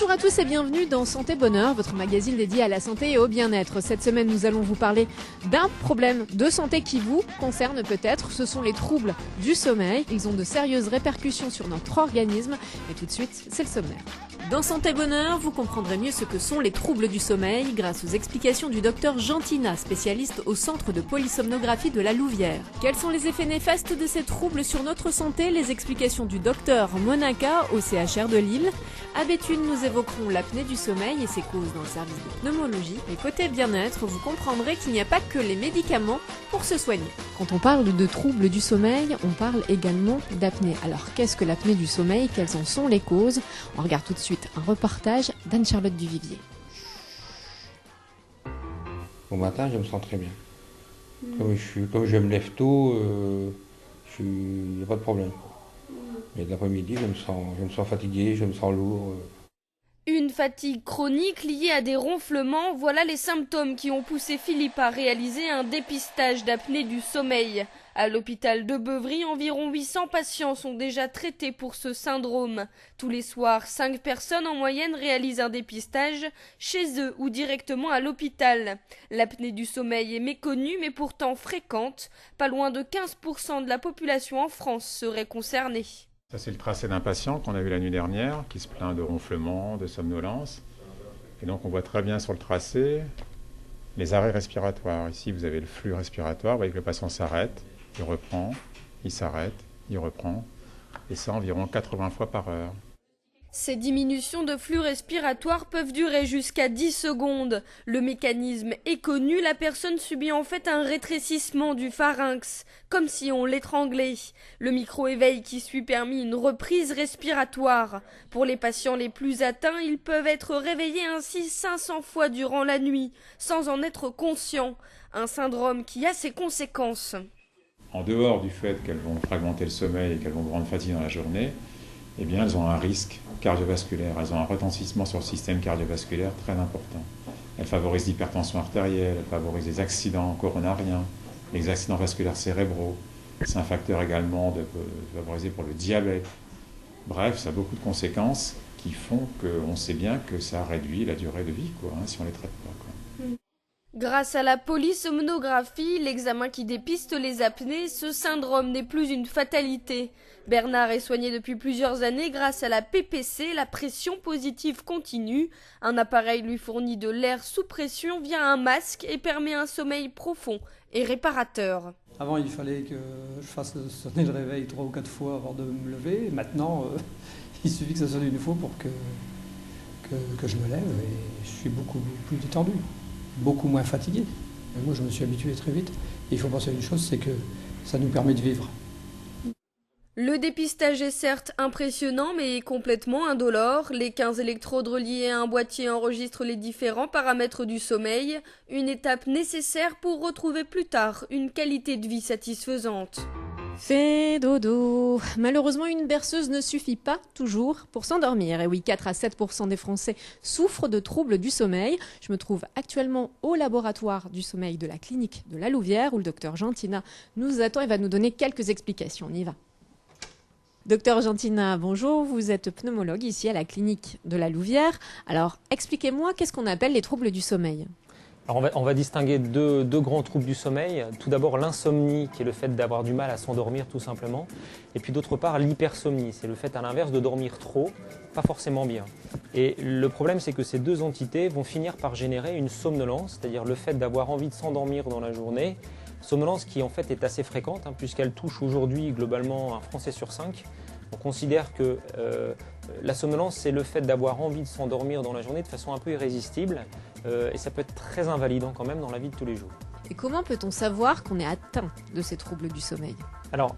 Bonjour à tous et bienvenue dans Santé Bonheur, votre magazine dédié à la santé et au bien-être. Cette semaine, nous allons vous parler d'un problème de santé qui vous concerne peut-être. Ce sont les troubles du sommeil. Ils ont de sérieuses répercussions sur notre organisme. Et tout de suite, c'est le sommaire. Dans Santé Bonheur, vous comprendrez mieux ce que sont les troubles du sommeil grâce aux explications du docteur Gentina, spécialiste au centre de polysomnographie de la Louvière. Quels sont les effets néfastes de ces troubles sur notre santé? Les explications du docteur Monaca au CHR de Lille. À Béthune, nous évoquerons l'apnée du sommeil et ses causes dans le service de pneumologie. Et côté bien-être, vous comprendrez qu'il n'y a pas que les médicaments pour se soigner. Quand on parle de troubles du sommeil, on parle également d'apnée. Alors qu'est-ce que l'apnée du sommeil? Quelles en sont les causes? On regarde tout de suite un reportage d'Anne-Charlotte Duvivier. Au matin, je me sens très bien. Comme je me lève tôt, il n'y a pas de problème. Mais l'après-midi, je me sens fatigué, je me sens lourd. Une fatigue chronique liée à des ronflements, voilà les symptômes qui ont poussé Philippe à réaliser un dépistage d'apnée du sommeil. À l'hôpital de Beuvry, environ 800 patients sont déjà traités pour ce syndrome. Tous les soirs, 5 personnes en moyenne réalisent un dépistage chez eux ou directement à l'hôpital. L'apnée du sommeil est méconnue mais pourtant fréquente. Pas loin de 15% de la population en France serait concernée. Ça, c'est le tracé d'un patient qu'on a vu la nuit dernière, qui se plaint de ronflement, de somnolence. Et donc, on voit très bien sur le tracé les arrêts respiratoires. Ici, vous avez le flux respiratoire. Vous voyez que le patient s'arrête, il reprend, il s'arrête, il reprend. Et ça, environ 80 fois par heure. Ces diminutions de flux respiratoire peuvent durer jusqu'à 10 secondes. Le mécanisme est connu, la personne subit en fait un rétrécissement du pharynx, comme si on l'étranglait. Le micro-éveil qui suit permet une reprise respiratoire. Pour les patients les plus atteints, ils peuvent être réveillés ainsi 500 fois durant la nuit, sans en être conscients. Un syndrome qui a ses conséquences. En dehors du fait qu'elles vont fragmenter le sommeil et qu'elles vont vous rendre fatigué dans la journée, eh bien, elles ont un risque cardiovasculaire, elles ont un retentissement sur le système cardiovasculaire très important. Elles favorisent l'hypertension artérielle, elles favorisent les accidents coronariens, les accidents vasculaires cérébraux. C'est un facteur également favorisé pour le diabète. Bref, ça a beaucoup de conséquences qui font qu'on sait bien que ça réduit la durée de vie, si on ne les traite pas. Grâce à la polysomnographie, l'examen qui dépiste les apnées, ce syndrome n'est plus une fatalité. Bernard est soigné depuis plusieurs années grâce à la PPC, la pression positive continue. Un appareil lui fournit de l'air sous pression via un masque et permet un sommeil profond et réparateur. Avant, il fallait que je fasse sonner le réveil 3 ou 4 fois avant de me lever. Maintenant, il suffit que ça sonne une fois pour que je me lève et je suis beaucoup plus détendu. Beaucoup moins fatigué. Mais moi, je me suis habitué très vite. Et il faut penser à une chose, c'est que ça nous permet de vivre. Le dépistage est certes impressionnant, mais complètement indolore. Les 15 électrodes reliées à un boîtier enregistrent les différents paramètres du sommeil. Une étape nécessaire pour retrouver plus tard une qualité de vie satisfaisante. Fais dodo. Malheureusement, une berceuse ne suffit pas toujours pour s'endormir. Et oui, 4 à 7% des Français souffrent de troubles du sommeil. Je me trouve actuellement au laboratoire du sommeil de la clinique de la Louvière où le docteur Gentina nous attend et va nous donner quelques explications. On y va. Docteur Gentina, bonjour. Vous êtes pneumologue ici à la clinique de la Louvière. Alors, expliquez-moi, qu'est-ce qu'on appelle les troubles du sommeil ? Alors on va distinguer deux grands troubles du sommeil. Tout d'abord l'insomnie, qui est le fait d'avoir du mal à s'endormir tout simplement. Et puis d'autre part l'hypersomnie, c'est le fait à l'inverse de dormir trop, pas forcément bien. Et le problème c'est que ces deux entités vont finir par générer une somnolence, c'est-à-dire le fait d'avoir envie de s'endormir dans la journée. Somnolence qui en fait est assez fréquente, puisqu'elle touche aujourd'hui globalement un Français sur 5. On considère que la somnolence, c'est le fait d'avoir envie de s'endormir dans la journée de façon un peu irrésistible. Et ça peut être très invalidant quand même dans la vie de tous les jours. Et comment peut-on savoir qu'on est atteint de ces troubles du sommeil ? Alors,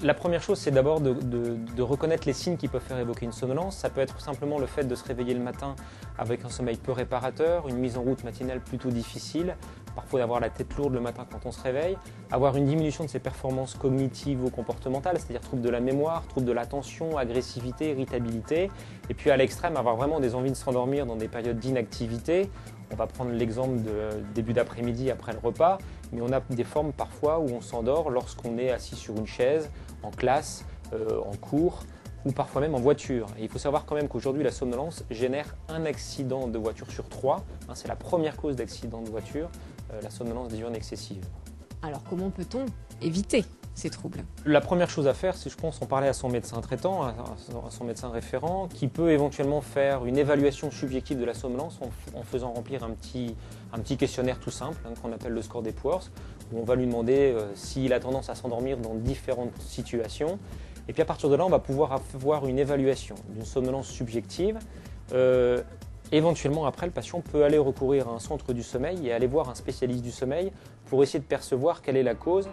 la première chose, c'est d'abord de reconnaître les signes qui peuvent faire évoquer une somnolence. Ça peut être simplement le fait de se réveiller le matin avec un sommeil peu réparateur, une mise en route matinale plutôt difficile, parfois d'avoir la tête lourde le matin quand on se réveille, avoir une diminution de ses performances cognitives ou comportementales, c'est-à-dire troubles de la mémoire, troubles de l'attention, agressivité, irritabilité, et puis à l'extrême, avoir vraiment des envies de s'endormir dans des périodes d'inactivité. On va prendre l'exemple de début d'après-midi après le repas, mais on a des formes parfois où on s'endort lorsqu'on est assis sur une chaise, en classe, en cours, ou parfois même en voiture. Et il faut savoir quand même qu'aujourd'hui la somnolence génère un accident de voiture sur 3. C'est la première cause d'accident de voiture, la somnolence diurne excessive. Alors comment peut-on éviter ces troubles? La première chose à faire, c'est, je pense, en parler à son médecin traitant, à son médecin référent, qui peut éventuellement faire une évaluation subjective de la somnolence en faisant remplir un petit questionnaire tout simple, qu'on appelle le score d'Epworth, où on va lui demander s'il a tendance à s'endormir dans différentes situations. Et puis à partir de là, on va pouvoir avoir une évaluation d'une somnolence subjective. Éventuellement, après, le patient peut aller recourir à un centre du sommeil et aller voir un spécialiste du sommeil pour essayer de percevoir quelle est la cause.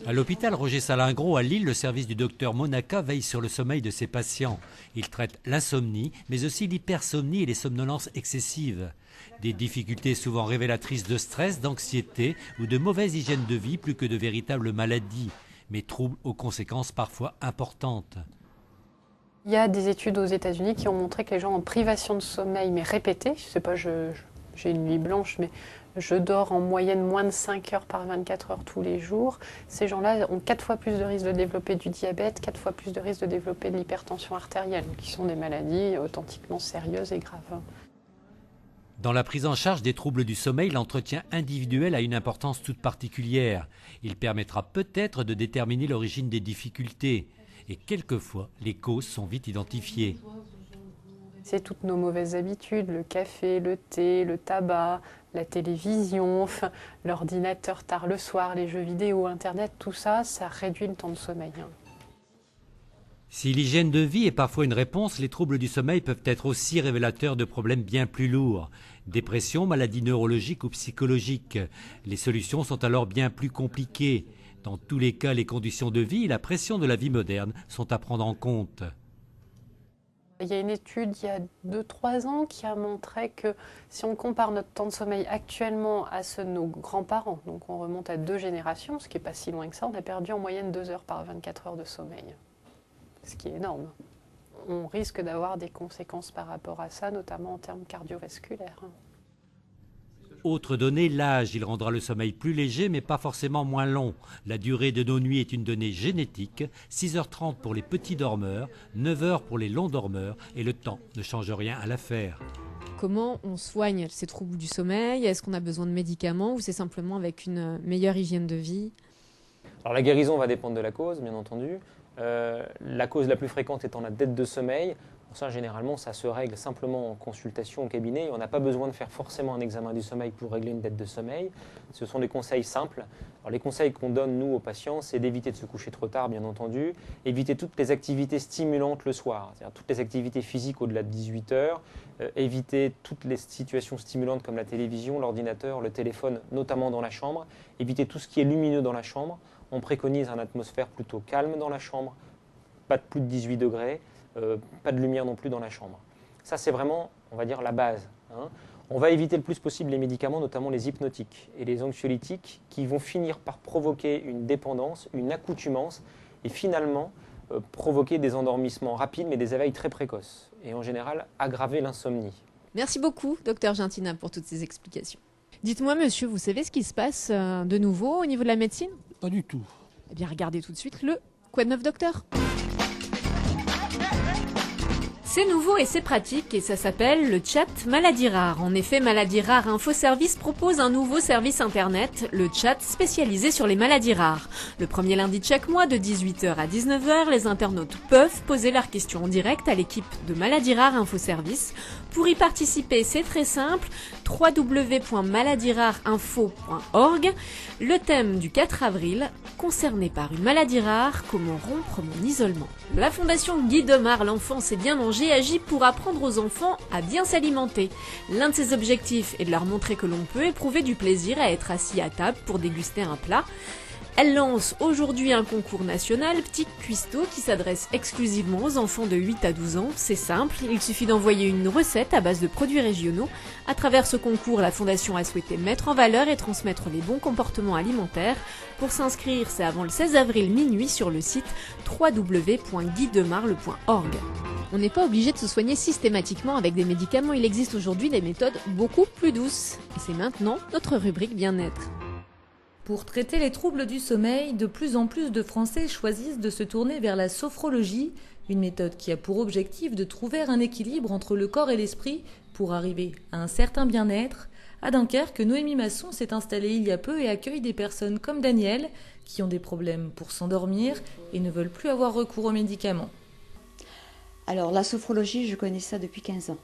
À l'hôpital Roger Salingro à Lille, le service du docteur Monaca veille sur le sommeil de ses patients. Il traite l'insomnie, mais aussi l'hypersomnie et les somnolences excessives. Des difficultés souvent révélatrices de stress, d'anxiété ou de mauvaise hygiène de vie plus que de véritables maladies, mais troubles aux conséquences parfois importantes. Il y a des études aux États-Unis qui ont montré que les gens en privation de sommeil, mais répétée, je sais pas, j'ai une nuit blanche, mais je dors en moyenne moins de 5 heures par 24 heures tous les jours. Ces gens-là ont 4 fois plus de risque de développer du diabète, 4 fois plus de risque de développer de l'hypertension artérielle, qui sont des maladies authentiquement sérieuses et graves. Dans la prise en charge des troubles du sommeil, l'entretien individuel a une importance toute particulière. Il permettra peut-être de déterminer l'origine des difficultés. Et quelquefois, les causes sont vite identifiées. C'est toutes nos mauvaises habitudes, le café, le thé, le tabac, la télévision, l'ordinateur tard le soir, les jeux vidéo, Internet, tout ça, ça réduit le temps de sommeil. Si l'hygiène de vie est parfois une réponse, les troubles du sommeil peuvent être aussi révélateurs de problèmes bien plus lourds. Dépression, maladies neurologiques ou psychologiques. Les solutions sont alors bien plus compliquées. Dans tous les cas, les conditions de vie et la pression de la vie moderne sont à prendre en compte. Il y a une étude il y a 2-3 ans qui a montré que si on compare notre temps de sommeil actuellement à ceux de nos grands-parents, donc on remonte à 2 générations, ce qui n'est pas si loin que ça, on a perdu en moyenne 2 heures par 24 heures de sommeil, ce qui est énorme. On risque d'avoir des conséquences par rapport à ça, notamment en termes cardiovasculaires. Autre donnée, l'âge. Il rendra le sommeil plus léger, mais pas forcément moins long. La durée de nos nuits est une donnée génétique. 6h30 pour les petits dormeurs, 9h pour les longs dormeurs, et le temps ne change rien à l'affaire. Comment on soigne ces troubles du sommeil? Est-ce qu'on a besoin de médicaments ou c'est simplement avec une meilleure hygiène de vie? Alors la guérison va dépendre de la cause, bien entendu. La cause la plus fréquente étant la dette de sommeil. Ça, généralement, ça se règle simplement en consultation au cabinet. On n'a pas besoin de faire forcément un examen du sommeil pour régler une dette de sommeil. Ce sont des conseils simples. Alors, les conseils qu'on donne, nous, aux patients, c'est d'éviter de se coucher trop tard, bien entendu, éviter toutes les activités stimulantes le soir, c'est-à-dire toutes les activités physiques au-delà de 18 heures, éviter toutes les situations stimulantes comme la télévision, l'ordinateur, le téléphone, notamment dans la chambre, éviter tout ce qui est lumineux dans la chambre. On préconise une atmosphère plutôt calme dans la chambre, pas de plus de 18 degrés, pas de lumière non plus dans la chambre. Ça, c'est vraiment, on va dire, la base. On va éviter le plus possible les médicaments, notamment les hypnotiques et les anxiolytiques, qui vont finir par provoquer une dépendance, une accoutumance, et finalement provoquer des endormissements rapides, mais des éveils très précoces, et en général aggraver l'insomnie. Merci beaucoup, docteur Gentina, pour toutes ces explications. Dites-moi, monsieur, vous savez ce qui se passe de nouveau au niveau de la médecine? Pas du tout. Eh bien, regardez tout de suite le Quoi de neuf, docteur? C'est nouveau et c'est pratique et ça s'appelle le chat Maladie Rare. En effet, Maladie Rare Info Service propose un nouveau service internet, le chat spécialisé sur les maladies rares. Le premier lundi de chaque mois de 18h à 19h, les internautes peuvent poser leurs questions en direct à l'équipe de Maladie Rare Info Service. Pour y participer, c'est très simple, www.maladierarinfo.org. Le thème du 4 avril, concerné par une maladie rare, comment rompre mon isolement. La Fondation Guy Demar, l'enfance est bien mangée, agit pour apprendre aux enfants à bien s'alimenter. L'un de ses objectifs est de leur montrer que l'on peut éprouver du plaisir à être assis à table pour déguster un plat. Elle lance aujourd'hui un concours national Petit Cuistot qui s'adresse exclusivement aux enfants de 8 à 12 ans. C'est simple, il suffit d'envoyer une recette à base de produits régionaux. À travers ce concours, la Fondation a souhaité mettre en valeur et transmettre les bons comportements alimentaires. Pour s'inscrire, c'est avant le 16 avril minuit sur le site www.guidemarle.org. On n'est pas obligé de se soigner systématiquement avec des médicaments, il existe aujourd'hui des méthodes beaucoup plus douces. Et c'est maintenant notre rubrique bien-être. Pour traiter les troubles du sommeil, de plus en plus de Français choisissent de se tourner vers la sophrologie, une méthode qui a pour objectif de trouver un équilibre entre le corps et l'esprit pour arriver à un certain bien-être. À Dunkerque, Noémie Masson s'est installée il y a peu et accueille des personnes comme Daniel qui ont des problèmes pour s'endormir et ne veulent plus avoir recours aux médicaments. Alors la sophrologie, je connais ça depuis 15 ans.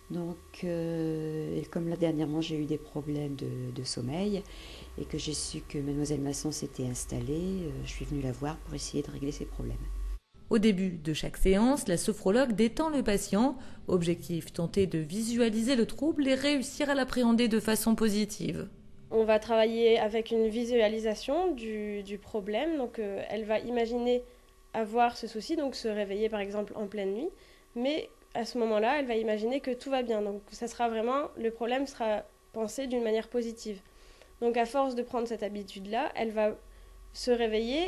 Donc, et comme là dernièrement j'ai eu des problèmes de sommeil et que j'ai su que mademoiselle Masson s'était installée, je suis venue la voir pour essayer de régler ses problèmes. Au début de chaque séance, la sophrologue détend le patient. Objectif, tenter de visualiser le trouble et réussir à l'appréhender de façon positive. On va travailler avec une visualisation du problème. Donc elle va imaginer avoir ce souci, donc se réveiller par exemple en pleine nuit. Mais à ce moment-là, elle va imaginer que tout va bien. Donc ça sera vraiment, le problème sera pensé d'une manière positive. Donc à force de prendre cette habitude-là, elle va se réveiller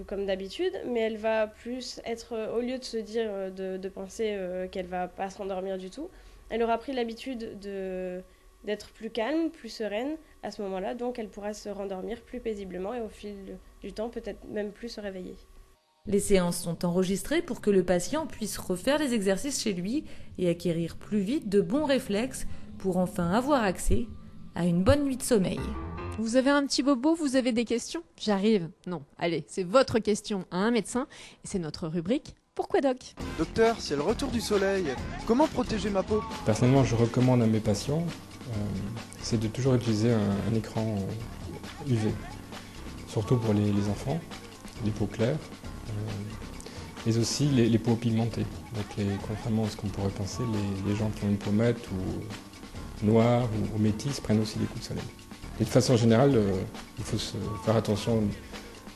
comme d'habitude, mais elle va plus être, au lieu de se dire, de penser qu'elle va pas s'endormir du tout, elle aura pris l'habitude d'être plus calme, plus sereine à ce moment-là, donc elle pourra se rendormir plus paisiblement et au fil du temps peut-être même plus se réveiller. Les séances sont enregistrées pour que le patient puisse refaire les exercices chez lui et acquérir plus vite de bons réflexes pour enfin avoir accès à une bonne nuit de sommeil. Vous avez un petit bobo, vous avez des questions? J'arrive. Non, allez, c'est votre question à un médecin et c'est notre rubrique Pourquoi Doc? Docteur, c'est le retour du soleil. Comment protéger ma peau? Personnellement, je recommande à mes patients, c'est de toujours utiliser un écran UV, surtout pour les enfants, les peaux claires, mais aussi les peaux pigmentées. Donc contrairement à ce qu'on pourrait penser, les gens qui ont une peau mate ou noire ou métisse prennent aussi des coups de soleil. Et de façon générale, il faut se faire attention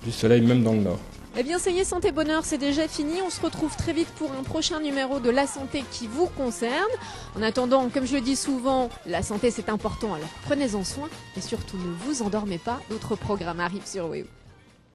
du soleil même dans le nord. Eh bien ça y est, Santé Bonheur, c'est déjà fini. On se retrouve très vite pour un prochain numéro de La Santé qui vous concerne. En attendant, comme je le dis souvent, la santé c'est important, alors prenez-en soin et surtout ne vous endormez pas. D'autres programmes arrivent sur WEO.